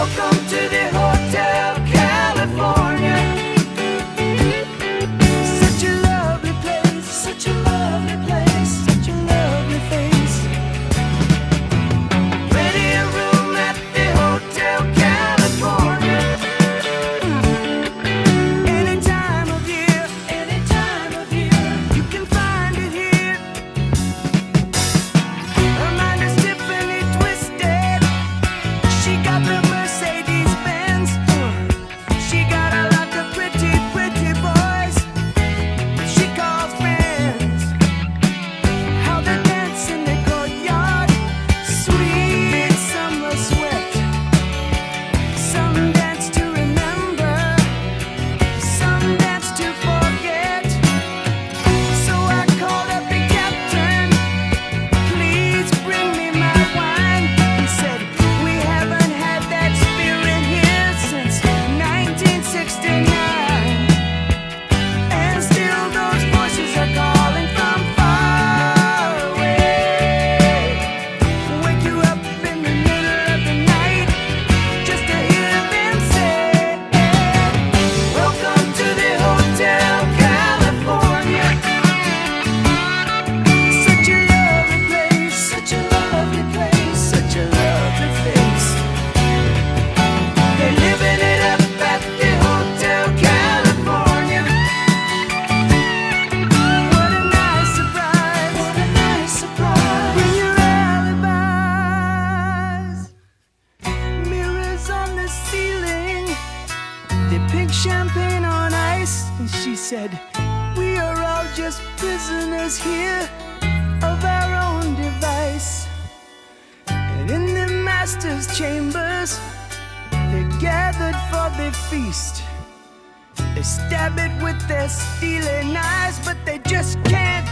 Welcome to the Hotel California. Such a lovely place, such a lovely place, such a lovely face. Plenty of room at the Hotel California. Any time of year, you can find it here. Her mind is Tiffany twisted. She got the Mercedes Benz. She got a lot of pretty, pretty boys she calls friends. How they dance in the courtyard, sweet summer sweat. Some dance to remember, some dance to forget. So I called up the captain, please bring me my wine. He said, we haven't had that spirit here since 1969. And still those voices are calling from far away. Wake you up in the middle of the night just to hear them say, welcome to the Hotel California. Such a lovely place, such a lovely place, such a lovely face. They're living it up at the Hotel California. What a nice surprise, what a nice surprise. Bring your alibis. Mirrors on the ceiling, they pink champagne on ice. And she said, we are all just prisoners here of our own device. And in the master's chambers, they're gathered for the feast. They stab it with their steely knives, but they just can't